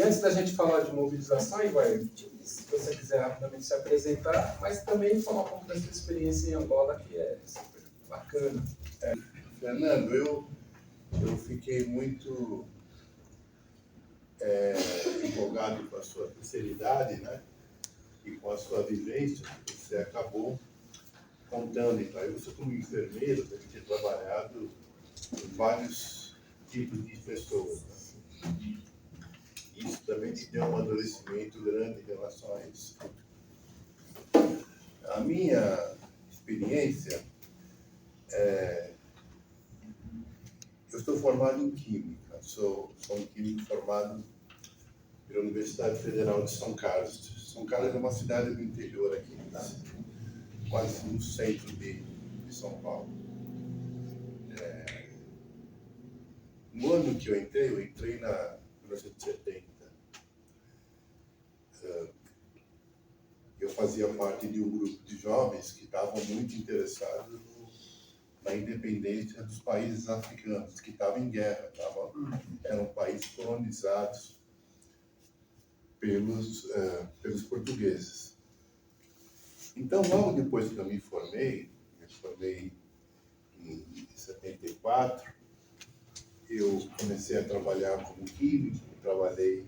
Antes da gente falar de mobilização, Ivair, se você quiser rapidamente se apresentar, mas também falar um pouco da sua experiência em Angola, que é super bacana. Fernando, eu fiquei muito empolgado com a sua sinceridade, né? E com a sua vivência, que você acabou contando. Então, você como enfermeiro deve ter trabalhado com vários tipos de pessoas, né? Isso também te deu um amadurecimento grande em relação a isso. A minha experiência eu estou formado em Química, sou um químico formado pela Universidade Federal de São Carlos. São Carlos é uma cidade do interior aqui, quase no centro de São Paulo. No ano que eu entrei na 1970. Eu fazia parte de um grupo de jovens que estavam muito interessados na independência dos países africanos, que estavam em guerra, eram países colonizados pelos portugueses. Então, logo depois que eu me formei em 74, eu comecei a trabalhar como químico, trabalhei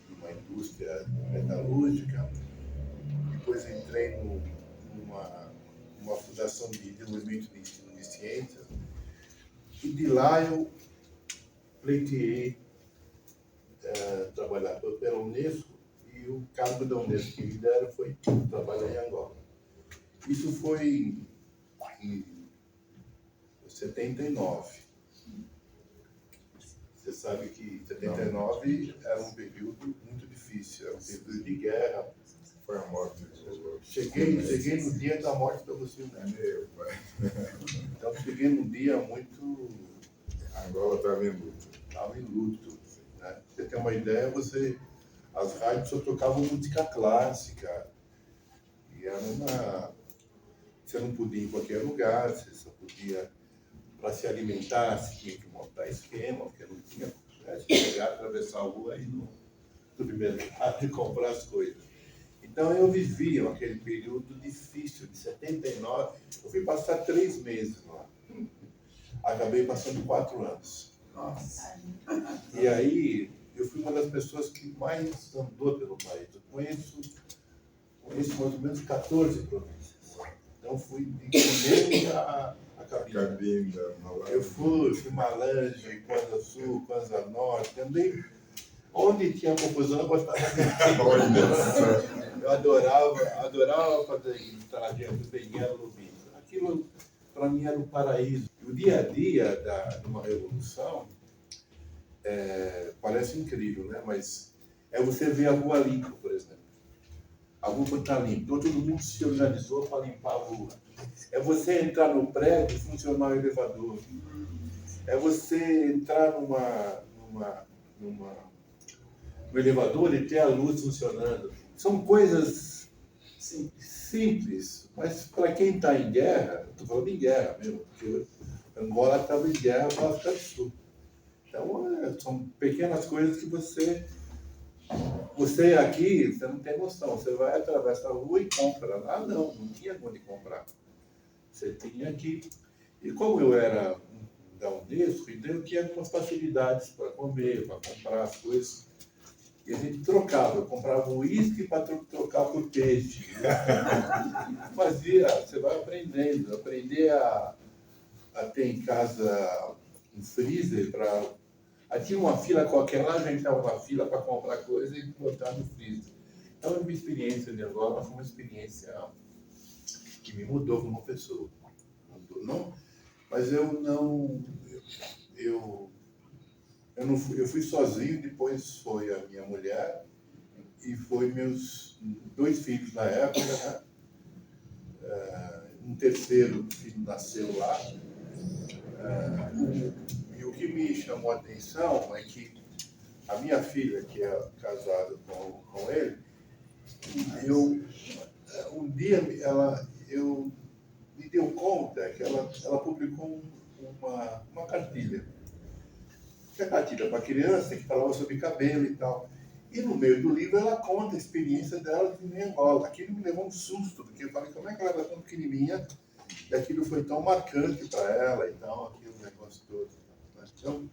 numa indústria metalúrgica, depois entrei numa fundação de desenvolvimento de ensino de ciências, e de lá eu pleiteei trabalhar pela Unesco, e o cargo da Unesco que me deram foi trabalhar em Angola. Isso foi em 79. Você sabe que 79 era um período muito difícil, era um período de guerra. Foi a morte. Cheguei no dia da morte da você. Então, cheguei num dia muito... Angola estava em luto. Estava em luto. Né? Pra você ter uma ideia, as rádios só tocavam música clássica. E era você não podia ir em qualquer lugar, você só podia... Para se alimentar, você tinha que montar esquema, porque não tinha... Né? Você chegar, atravessar a rua e ir no supermercado e comprar as coisas. Então, eu vivi aquele período difícil, de 79. Eu fui passar 3 meses lá. Acabei passando 4 anos. Nossa. E aí, eu fui uma das pessoas que mais andou pelo país. Eu conheço mais ou menos 14 províncias. Então, fui de Cunene a Cabinda. Eu fui Malange, Kwanza Sul, Kwanza Norte, andei. Onde tinha confusão, eu gostava de Eu adorava fazer estradinha do Benguela no Vinho. Aquilo, para mim, era um paraíso. E o dia a dia de uma revolução parece incrível, né? Mas é você ver a rua limpa, por exemplo. A rua está limpa. Então, todo mundo se organizou para limpar a rua. É você entrar no prédio e funcionar o elevador. É você entrar no elevador e ter a luz funcionando. São coisas simples, mas para quem está em guerra, estou falando em guerra mesmo, porque Angola estava em guerra com a África do Sul. Então, são pequenas coisas que você aqui, você não tem noção. Você vai, atravessa a rua e compra. Lá não tinha onde comprar. Você tinha que... E como eu era da Unesco, então eu tinha algumas facilidades para comer, para comprar as coisas. E a gente trocava. Eu comprava uísque para trocar por peixe. Você vai aprendendo. Aprender a ter em casa um freezer para... Aí tinha uma fila qualquer lá, a gente estava na fila para comprar coisa e botar no freezer. Então, a minha experiência de Angola foi uma experiência que me mudou como pessoa. Não, mas eu fui sozinho, depois foi a minha mulher e foi meus 2 filhos na época, né? Um terceiro filho nasceu lá. E o que me chamou a atenção é que a minha filha, que é casada com ele, um dia eu me deu conta que ela publicou uma cartilha que a cartilha para criança, que falava sobre cabelo e tal. E no meio do livro ela conta a experiência dela em Angola. Aquilo me levou um susto, porque eu falei, como é que ela era tão pequenininha e aquilo foi tão marcante para ela e tal, aquele negócio todo. Então,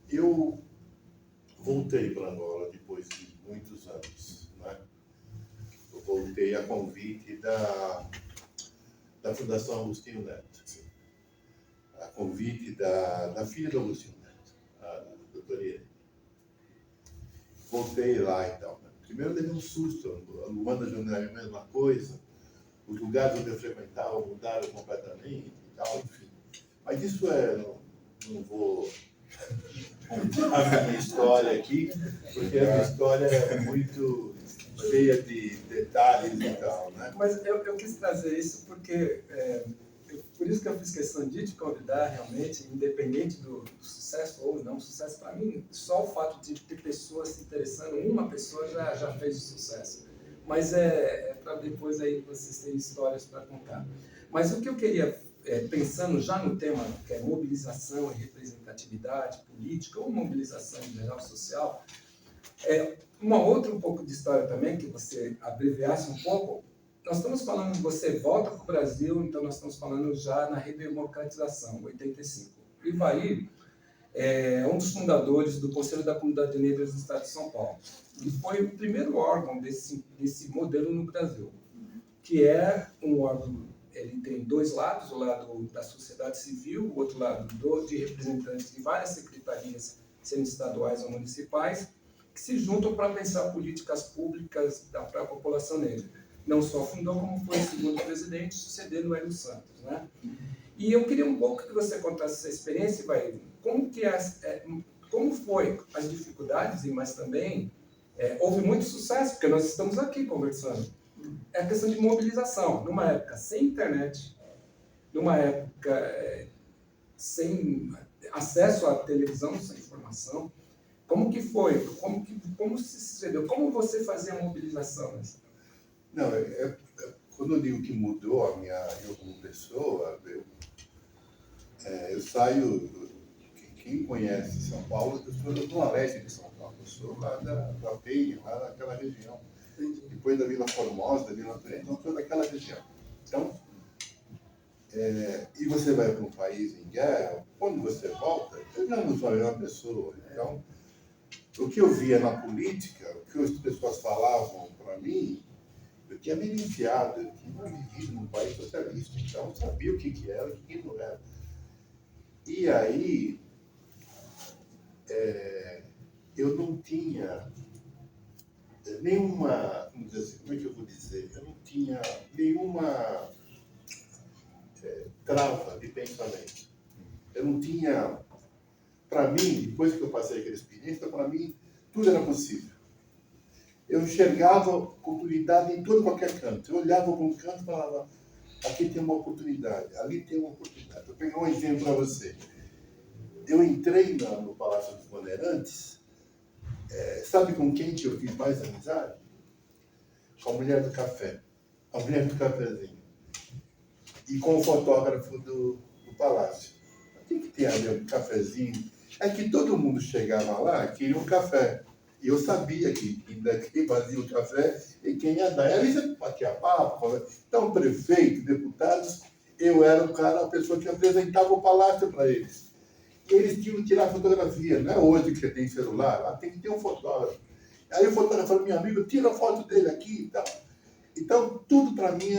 eu voltei para Angola depois de muitos anos, né? Eu voltei a convite da Fundação Agostinho Neto, a convite da filha do Agostinho Neto, a doutora Irene. Voltei lá e tal. Primeiro eu levei um susto, a Luanda Jornal é a mesma coisa, os lugares onde eu frequentava mudaram completamente e tal, enfim. Mas isso não vou contar a minha história aqui, porque a minha história é muito cheia de detalhes e tal, né? Mas eu quis trazer isso porque, por isso que eu fiz questão de te convidar realmente, independente do sucesso ou não sucesso, para mim, só o fato de ter pessoas se interessando, uma pessoa já fez o sucesso. Mas é para depois aí vocês terem histórias para contar. Mas o que eu queria, pensando já no tema, que é mobilização e representatividade política, ou mobilização em geral social, uma outra um pouco de história também, que você abreviasse um pouco. Nós estamos falando, você volta para o Brasil, então nós estamos falando já na redemocratização, 85. Ivaí é um dos fundadores do Conselho da Comunidade Negra do Estado de São Paulo, que foi o primeiro órgão desse modelo no Brasil, que é um órgão, ele tem dois lados, o lado da sociedade civil, o outro lado de representantes de várias secretarias, sendo estaduais ou municipais, que se juntam para pensar políticas públicas para a população negra. Não só fundou, como foi o segundo presidente, sucedendo o Hélio Santos, né? E eu queria um pouco que você contasse essa experiência, Ivaí, como foi as dificuldades, mas também houve muito sucesso, porque nós estamos aqui conversando. É a questão de mobilização, numa época sem internet, numa época sem acesso à televisão, sem informação. Como que foi? Como se sucedeu? Como você fazia a mobilização? Não, quando eu digo que mudou eu como pessoa, eu saio, quem conhece São Paulo, eu sou do Noroeste de São Paulo, eu sou lá da Penha, lá daquela região. Depois da Vila Formosa, da Vila Trem, então sou daquela região. Então, e você vai para um país em guerra, quando você volta, eu já não sou a mesma pessoa. Então, o que eu via na política, o que as pessoas falavam para mim, eu tinha me iniciado, eu tinha vivido num país socialista, então eu sabia o que era e o que não era. E aí, eu não tinha nenhuma, vamos dizer assim, como é que eu vou dizer? Eu não tinha nenhuma trava de pensamento. Eu não tinha, para mim, depois que eu passei aquela experiência, para mim, tudo era possível. Eu enxergava oportunidade em todo qualquer canto. Eu olhava para um canto e falava, aqui tem uma oportunidade, ali tem uma oportunidade. Vou pegar um exemplo para você. Eu entrei no Palácio dos Bandeirantes, sabe com quem que eu fiz mais amizade? Com a mulher do café, a mulher do cafezinho. E com o fotógrafo do palácio. O que tem a ver com o cafezinho? É que todo mundo chegava lá e queria um café. E eu sabia que quem fazia o café e quem ia dar. E ali você batia papo. Então, prefeito, deputados, eu era a pessoa que apresentava o palácio para eles. E eles tinham que tirar fotografia. Não é hoje que você tem celular, lá tem que ter um fotógrafo. Aí o fotógrafo falou, meu amigo, tira a foto dele aqui e tal. Então, tudo para mim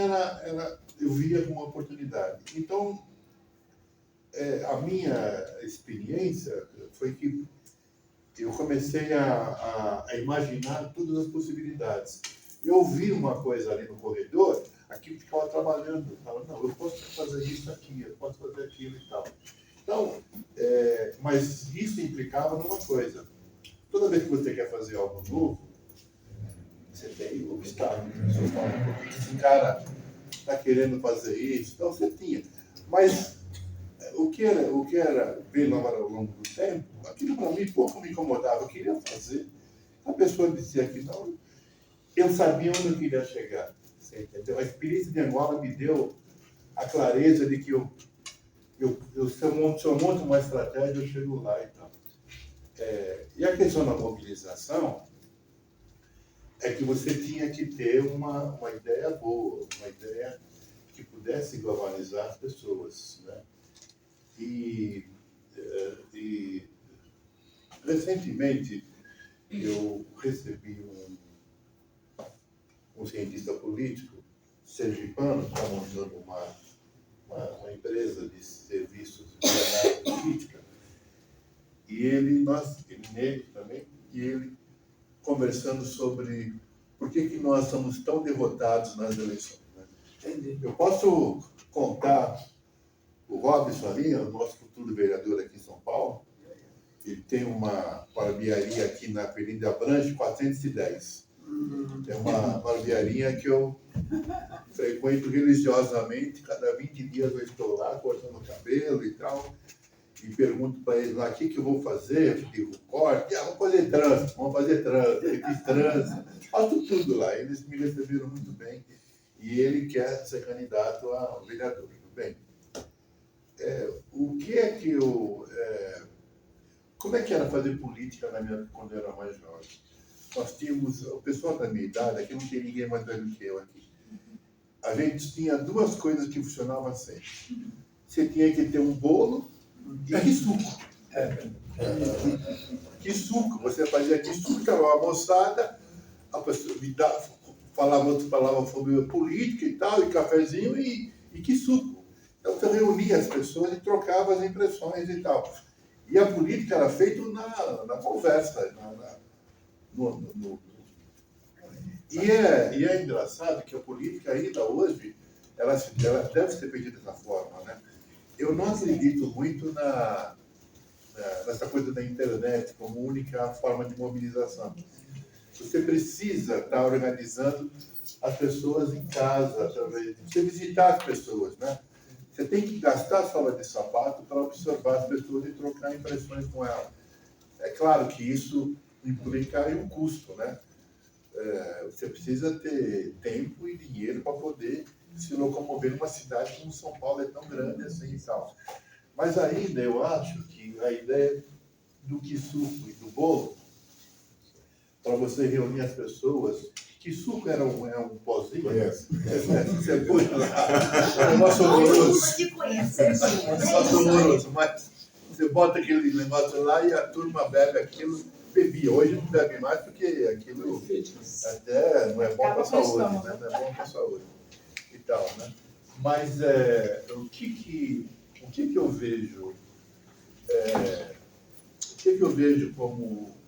eu via como uma oportunidade. Então, a minha experiência foi que eu comecei a imaginar todas as possibilidades. Eu ouvi uma coisa ali no corredor, aqui ficava trabalhando, falava, não, eu posso fazer isso aqui, eu posso fazer aquilo e tal. Então, mas isso implicava numa coisa. Toda vez que você quer fazer algo novo, você tem obstáculos. Você fala, por que esse cara está querendo fazer isso? Então, você tinha. Mas o que era bem ao longo do tempo, aquilo para mim pouco me incomodava. Eu queria fazer. A pessoa dizia que não, eu sabia onde eu queria chegar. Você entendeu? A experiência de Angola me deu a clareza de que se eu monto uma estratégia, eu chego lá e tal. E a questão da mobilização é que você tinha que ter uma ideia boa, uma ideia que pudesse globalizar as pessoas, né? E recentemente eu recebi um cientista político sergipano que está montando uma empresa de serviços de análise política, e ele negro também, e ele conversando sobre por que nós estamos tão derrotados nas eleições, né? Entendi. Eu posso contar o Robson ali, o nosso futuro vereador aqui em São Paulo. Ele tem uma barbearia aqui na Avenida Branche 410. É uma barbearia que eu frequento religiosamente. Cada 20 dias eu estou lá cortando o cabelo e tal. E pergunto para eles lá o que eu vou fazer. Eu digo, corte, vamos fazer trança, eu fiz trança, faço tudo lá. Eles me receberam muito bem. E ele quer ser candidato a vereador. Tudo bem? O que é que como é que era fazer política quando eu era mais jovem? Nós tínhamos, o pessoal da minha idade, aqui não tem ninguém mais velho que eu aqui. A gente tinha duas coisas que funcionavam sempre. Você tinha que ter um bolo e que suco. Que suco. Você fazia que suco, estava uma moçada, a pessoa falava sobre política e tal, e cafezinho e que suco. Então você reunia as pessoas e trocava as impressões e tal. E a política era feita na conversa. E é engraçado que a política ainda hoje, ela deve ser feita dessa forma, né? Eu não acredito muito nessa coisa da internet como única forma de mobilização. Você precisa estar organizando as pessoas em casa, através de você visitar as pessoas, né? Você tem que gastar a sola de sapato para observar as pessoas e trocar impressões com elas. É claro que isso implica um custo, né? Você precisa ter tempo e dinheiro para poder se locomover numa cidade como São Paulo é tão grande assim e tal. Mas ainda eu acho que a ideia do que suco e do bolo, para você reunir as pessoas, que suco era um pozinho? Conhece? Você põe lá, um negócio horroroso. Um negócio horroroso, mas você bota aquele negócio lá e a turma bebe aquilo, bebia. Hoje não bebe mais porque aquilo até não é bom para a saúde, né? Não é bom para a saúde e tal, né? Mas o que eu vejo, o que eu vejo como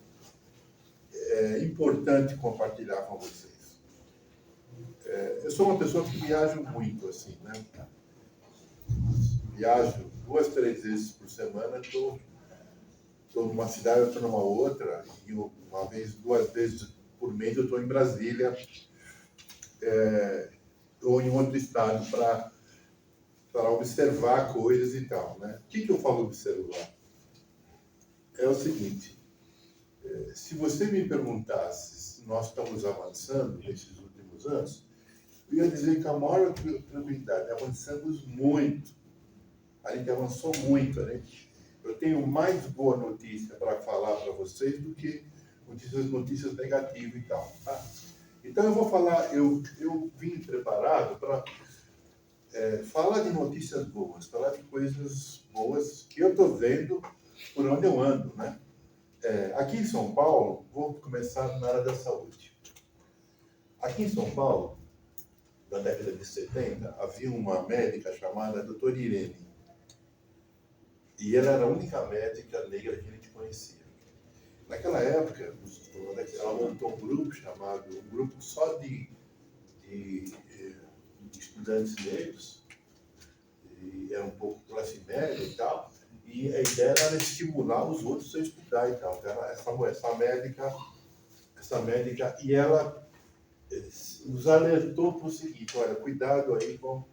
importante compartilhar com vocês? Eu sou uma pessoa que viajo muito, assim, né? Viajo 2, 3 vezes por semana, estou numa cidade, estou numa outra, e uma vez, 2 vezes por mês eu estou em Brasília, ou em outro estado para observar coisas e tal, né? O que eu falo observar? É o seguinte, se você me perguntasse se nós estamos avançando nesses últimos anos, eu ia dizer que a maior tranquilidade, avançamos muito. A gente avançou muito, né? Eu tenho mais boa notícia para falar para vocês do que notícias negativas e tal, tá? Então eu vou falar, eu vim preparado para falar de notícias boas, falar de coisas boas que eu estou vendo por onde eu ando, né? Aqui em São Paulo, vou começar na área da saúde. Aqui em São Paulo, na década de 70, havia uma médica chamada doutora Irene. E ela era a única médica negra que a gente conhecia. Naquela época, ela montou um grupo só de estudantes negros, e era um pouco classe média e tal, e a ideia era estimular os outros a estudar e tal. Então, essa médica, e ela nos alertou para o seguinte: olha, cuidado aí com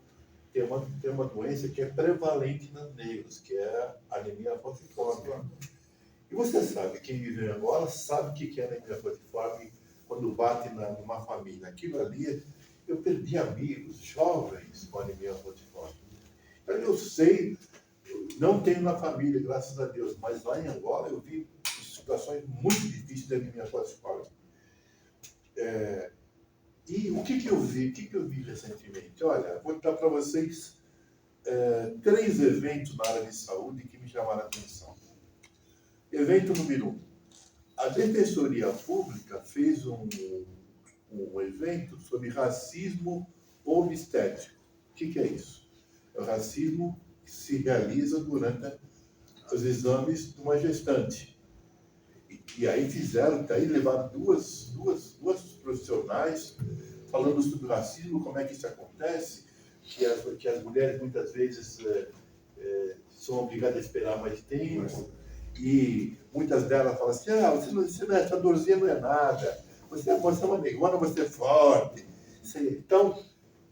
tem uma doença que é prevalente nos negros, que é a anemia falciforme. E você sabe, quem vive em Angola sabe o que é anemia falciforme quando bate numa família. Aquilo ali, eu perdi amigos, jovens com anemia falciforme. Então, eu sei Não tenho na família, graças a Deus, mas lá em Angola eu vi situações muito difíceis da minha escola. E o que eu vi? O que eu vi recentemente? Olha, vou dar para vocês 3 eventos na área de saúde que me chamaram a atenção. Evento número 1. A Defensoria Pública fez um evento sobre racismo obstétrico. O que é isso? É o racismo que se realiza durante os exames de uma gestante. E aí levaram duas profissionais falando sobre o racismo, como é que isso acontece, que as mulheres muitas vezes são obrigadas a esperar mais tempo, e muitas delas falam assim, essa dorzinha não é nada, você é uma negona, você é forte. Então,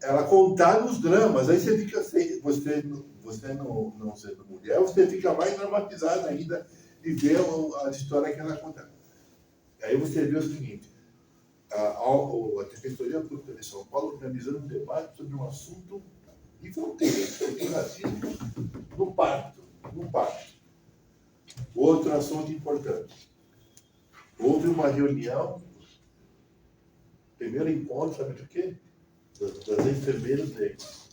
ela contava os dramas, aí você fica, você não sendo mulher, você fica mais traumatizado ainda de ver a história que ela conta. Aí você vê o seguinte, a Defensoria Pública de São Paulo organizando um debate sobre um assunto de fronteira, sobre o racismo no parto. Outro assunto importante. Houve uma reunião, primeiro encontro, sabe do quê? Das enfermeiras negras.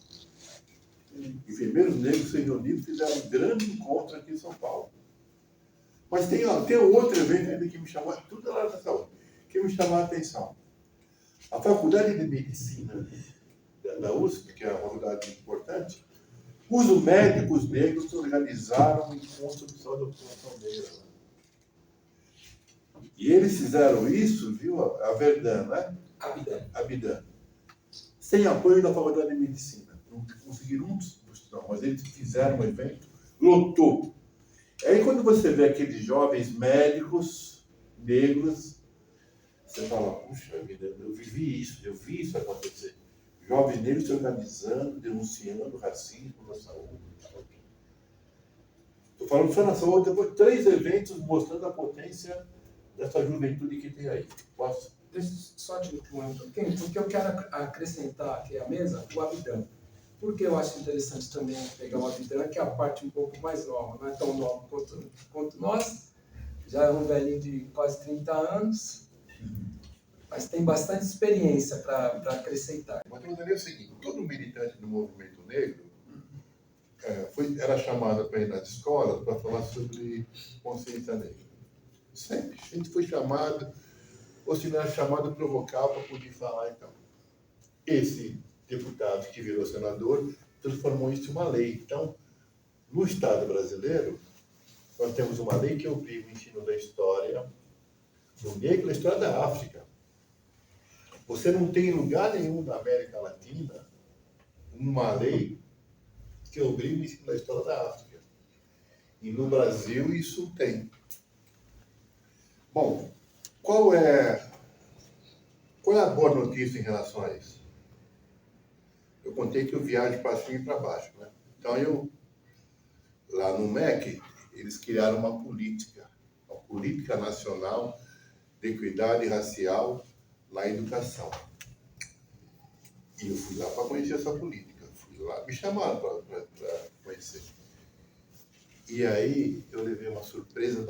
Enfermeiros negros se reuniram e fizeram um grande encontro aqui em São Paulo. Mas tem outro evento ainda que me chamou, tudo lá na saúde, que me chamou a atenção. A Faculdade de Medicina da USP, que é uma faculdade importante, os médicos negros organizaram um encontro de saúde da população negra. E eles fizeram isso, viu, a Verdun, né? Abidan. Sem apoio da Faculdade de Medicina. Não conseguiram não, mas eles fizeram um evento, lotou. Aí quando você vê aqueles jovens médicos negros, você fala, puxa vida, eu vi isso acontecer. Jovens negros se organizando, denunciando racismo na saúde. Estou falando só na saúde, depois 3 eventos mostrando a potência dessa juventude que tem aí. Posso? Deixa eu só te interromper um pouquinho, porque eu quero acrescentar aqui à mesa o Abidan. Porque eu acho interessante também pegar o Abidan, que é a parte um pouco mais nova, não é tão nova quanto nós, já é um velhinho de quase 30 anos, mas tem bastante experiência para acrescentar. Mas eu vou dizer o seguinte, todo militante do movimento negro era chamado para ir nas escolas para falar sobre consciência negra. Sempre. A gente foi chamado, ou se não era chamado, provocar para poder falar, então. Esse deputado que virou senador transformou isso em uma lei. Então, no Estado brasileiro, nós temos uma lei que obriga o ensino da história do negro, da história da África. Você não tem lugar nenhum da América Latina uma lei que obriga o ensino da história da África. E no Brasil isso tem. Bom, qual é a boa notícia em relação a isso? Eu contei que eu viajo para cima e para baixo, né? Então, lá no MEC, eles criaram uma política nacional de equidade racial na educação. E eu fui lá para conhecer essa política. Me chamaram para conhecer. E aí eu levei uma surpresa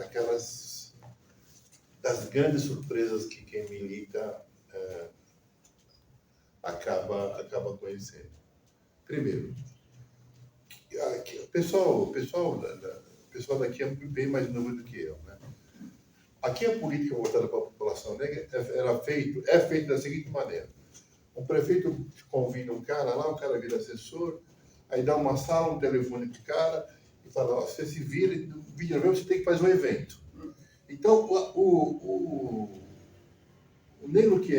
das grandes surpresas que quem milita acaba conhecendo. Primeiro, o pessoal daqui é bem mais novo do que eu, né? Aqui a política voltada para a população negra é feita da seguinte maneira. O prefeito convida um cara lá, o cara vira assessor, aí dá uma sala, um telefone pro cara e fala, você se vira, você tem que fazer um evento. Então, o negro que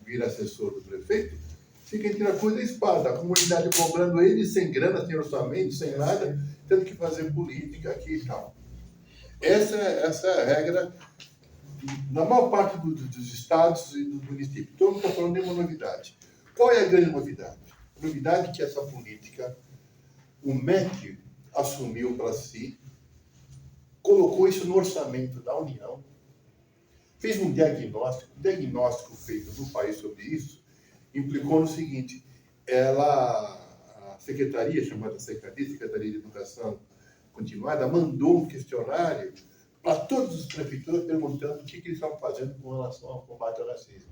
vira assessor do prefeito fica entre a coisa e a espada, a comunidade cobrando ele sem grana, sem orçamento, sem nada, tendo que fazer política aqui e tal. Essa é a regra na maior parte dos estados e dos municípios. Todo mundo está falando de uma novidade. Qual é a grande novidade? A novidade é que essa política, o MEC assumiu para si, colocou isso no orçamento da União, fez um diagnóstico feito no país sobre isso, implicou no seguinte, a secretaria, chamada Secretaria de Educação, continuada, mandou um questionário para todas as prefeituras perguntando o que eles estavam fazendo com relação ao combate ao racismo.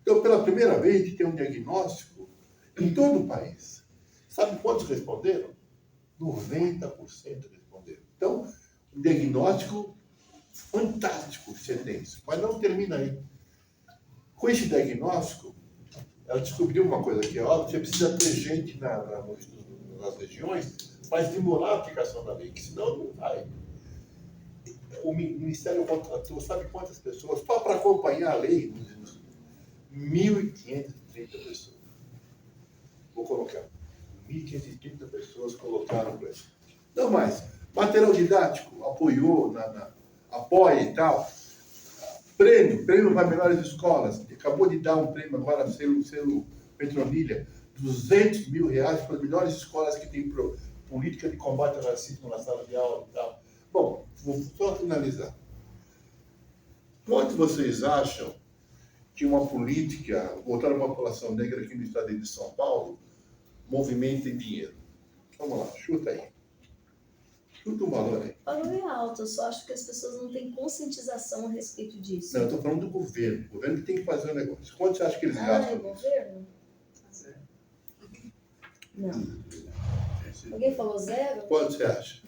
Então, pela primeira vez, a gente tem um diagnóstico em todo o país. Sabe quantos responderam? 90% responderam. Então, um diagnóstico fantástico que você tem. Mas não termina aí. Com esse diagnóstico, ela descobriu uma coisa que é óbvia: você precisa ter gente nas regiões para estimular a aplicação da lei, que senão não vai. O Ministério contratou, sabe quantas pessoas? Só para acompanhar a lei, 1.530 pessoas. Vou colocar. 1.530 pessoas colocaram para isso. Não mais. Material didático, apoiou, apoia e tal. Prêmio para melhores escolas. Acabou de dar um prêmio agora, selo Petronilha, R$200 mil para as melhores escolas que têm política de combate ao racismo na sala de aula e tal. Bom, vou só finalizar. Quanto vocês acham que uma política voltada à população negra aqui no estado de São Paulo movimenta em dinheiro? Vamos lá, chuta aí. Chuta o valor aí. O valor é alto, eu só acho que as pessoas não têm conscientização a respeito disso. Não, eu estou falando do governo. O governo que tem que fazer o negócio. Quanto você acha que eles gastam? É o governo? Não. Alguém falou zero? Quanto você acha?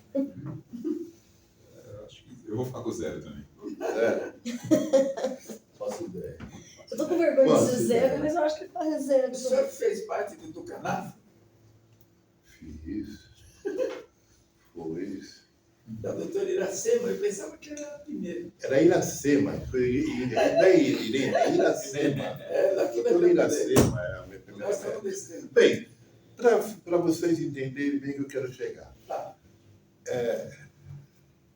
Eu vou ficar com zero também. Faço ideia. Eu tô com vergonha de Quanto? dizer zero, mas eu acho que tá zero. O senhor fez parte do Tucanaf? Fiz. Foi. Da doutora Iracema, eu pensava que era a primeira. Era Iracema. Foi Iracema. É, daqui da Doutora Iracema. Iracema é a minha primeira. Nós estamos descendo. Bem, para vocês entenderem bem que eu quero chegar. Tá.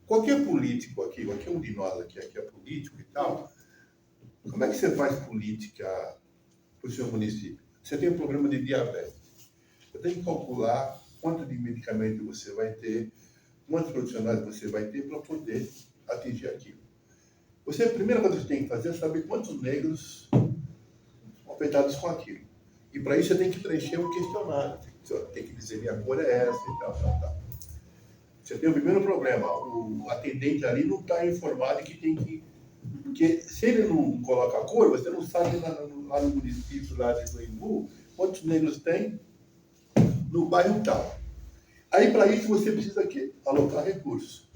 Qualquer político aqui, qualquer um de nós aqui é político e tal, como é que você faz política para o seu município? Você tem um problema de diabetes. Você tem que calcular quanto de medicamento você vai ter, quantos profissionais você vai ter para poder atingir aquilo. A primeira coisa que você tem que fazer é saber quantos negros são afetados com aquilo. E para isso você tem que preencher um questionário. Você tem que dizer minha cor é essa e tal. Você tem o primeiro problema. O atendente ali não está informado que tem que... Porque se ele não coloca a cor, você não sabe lá no município, lá de Imbu, quantos negros tem no bairro tal. Aí, para isso, você precisa aqui alocar recursos.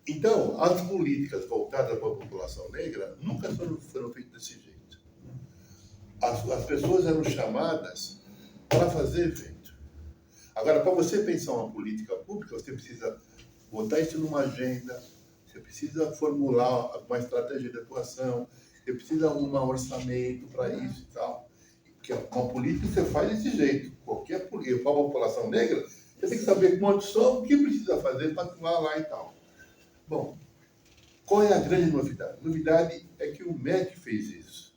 Então, as políticas voltadas para a população negra nunca foram feitas desse jeito. As pessoas eram chamadas para fazer evento. Agora, para você pensar uma política pública, você precisa botar isso numa agenda, você precisa formular uma estratégia de atuação, você precisa arrumar um orçamento para isso e tal. Porque uma política você faz desse jeito. Qualquer política para a população negra, você tem que saber quantos são, o que precisa fazer para atuar lá e tal. Bom, qual é a grande novidade? A novidade é que o MEC fez isso.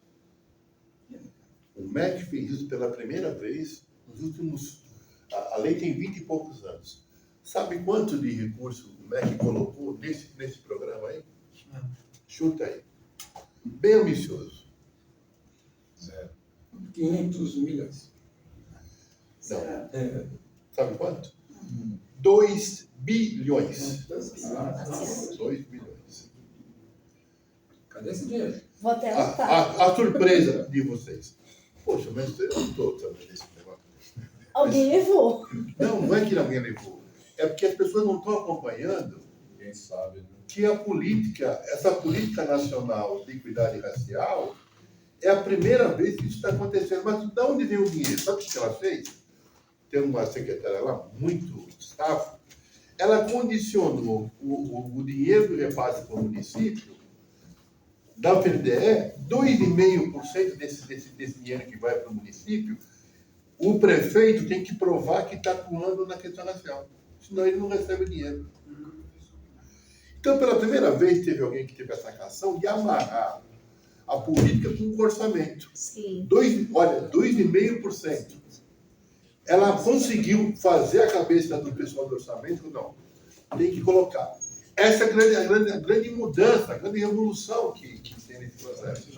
O MEC fez isso pela primeira vez nos últimos... A lei tem 20 e poucos anos. Sabe quanto de recurso o MEC colocou nesse programa aí? Chuta aí. Bem ambicioso. Zero. 500 milhões. Não. É, Sabe quanto? 2 bilhões. 2 bilhões. cadê esse dinheiro? Vou até anotar. A surpresa de vocês. Poxa, mas eu não estou também nesse negócio. Alguém levou. Não é que alguém levou. É porque as pessoas não estão acompanhando Ninguém sabe, né? que essa política nacional de equidade racial é a primeira vez que isso está acontecendo. Mas de onde vem o dinheiro? Sabe o que ela fez? Tem uma secretária lá, muito staff, ela condicionou o dinheiro do repasse para o município, da PDE, 2,5% desse dinheiro que vai para o município, o prefeito tem que provar que está atuando na questão racial. Senão ele não recebe dinheiro. Então, pela primeira vez, teve alguém que teve essa ação de amarrar a política com o orçamento. Sim. 2,5%. Ela conseguiu fazer a cabeça do pessoal do orçamento, não. Tem que colocar. Essa é a grande mudança, a grande revolução que tem nesse processo.